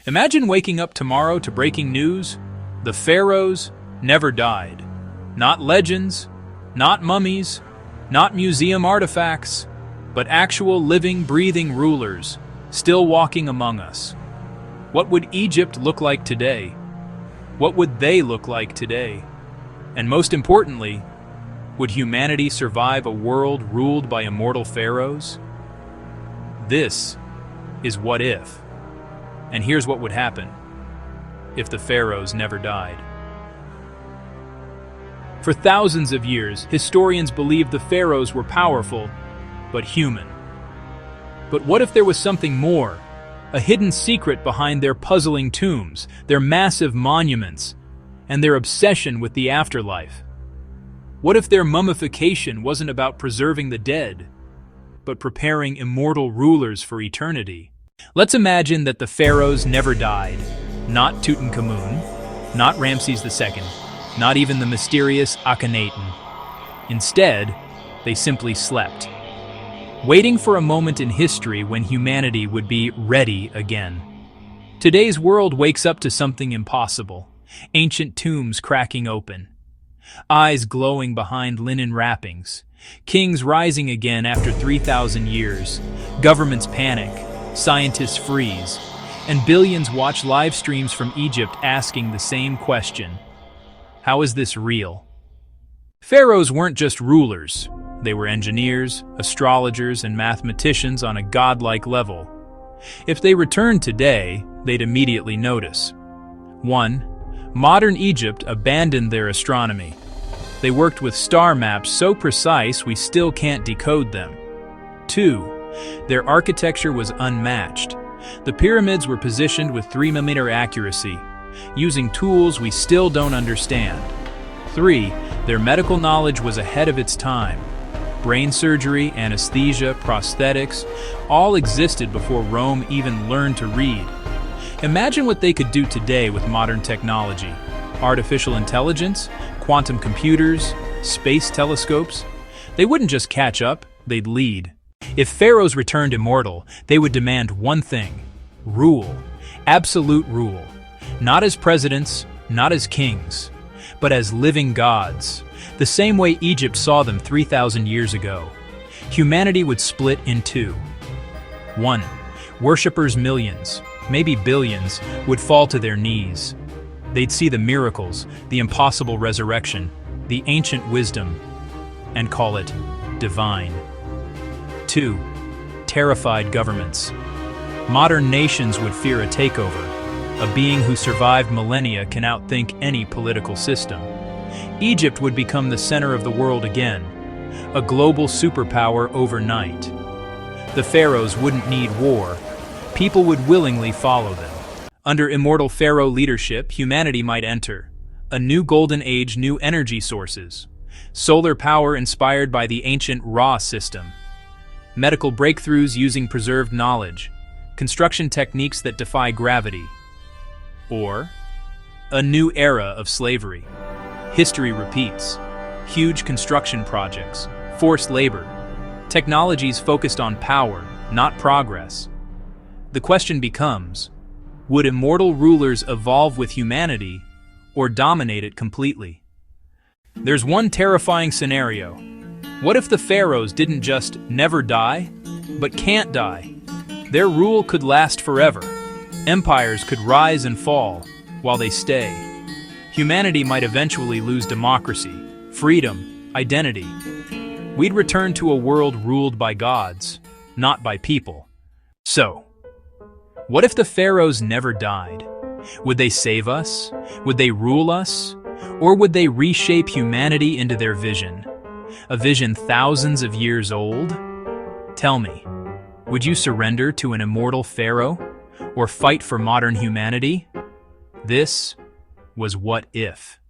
Imagine waking up tomorrow to breaking news. The pharaohs never died. Not legends, not mummies, not museum artifacts, but actual living, breathing rulers, still walking among us. What would Egypt look like today? What would they look like today? And most importantly, would humanity survive a world ruled by immortal pharaohs? This is What If. And here's what would happen if the pharaohs never died. For thousands of years, historians believed the pharaohs were powerful, but human. But what if there was something more? A hidden secret behind their puzzling tombs, their massive monuments, and their obsession with the afterlife? What if their mummification wasn't about preserving the dead, but preparing immortal rulers for eternity? Let's imagine that the pharaohs never died. Not Tutankhamun, not Ramses II, not even the mysterious Akhenaten. Instead, they simply slept, waiting for a moment in history when humanity would be ready again. Today's world wakes up to something impossible. Ancient tombs cracking open, eyes glowing behind linen wrappings, kings rising again after 3,000 years, governments panic, scientists freeze, and billions watch live streams from Egypt asking the same question: how is this real? Pharaohs weren't just rulers. They were engineers, astrologers, and mathematicians on a godlike level. If they returned today, they'd immediately notice. 1. Modern Egypt abandoned their astronomy. They worked with star maps so precise we still can't decode them. 2. Their architecture was unmatched. The pyramids were positioned with 3mm accuracy, using tools we still don't understand. 3. Their medical knowledge was ahead of its time. Brain surgery, anesthesia, prosthetics, all existed before Rome even learned to read. Imagine what they could do today with modern technology. Artificial intelligence, quantum computers, space telescopes. They wouldn't just catch up, they'd lead. If pharaohs returned immortal, they would demand one thing: rule. Absolute rule. Not as presidents, not as kings, but as living gods, the same way Egypt saw them 3,000 years ago. Humanity would split in two. 1. Worshippers, millions, maybe billions, would fall to their knees. They'd see the miracles, the impossible resurrection, the ancient wisdom, and call it divine. 2. Terrified governments. Modern nations would fear a takeover. A being who survived millennia can outthink any political system. Egypt would become the center of the world again, a global superpower overnight. The pharaohs wouldn't need war. People would willingly follow them. Under immortal pharaoh leadership, humanity might enter a new golden age, new energy sources, solar power inspired by the ancient Ra system, medical breakthroughs using preserved knowledge, construction techniques that defy gravity, or a new era of slavery. History repeats. Huge construction projects, forced labor, technologies focused on power, not progress. The question becomes, would immortal rulers evolve with humanity or dominate it completely? There's one terrifying scenario. What if the pharaohs didn't just never die, but can't die? Their rule could last forever. Empires could rise and fall while they stay. Humanity might eventually lose democracy, freedom, identity. We'd return to a world ruled by gods, not by people. So, what if the pharaohs never died? Would they save us? Would they rule us? Or would they reshape humanity into their vision? A vision thousands of years old? Tell me, would you surrender to an immortal pharaoh? Or fight for modern humanity? This was What If.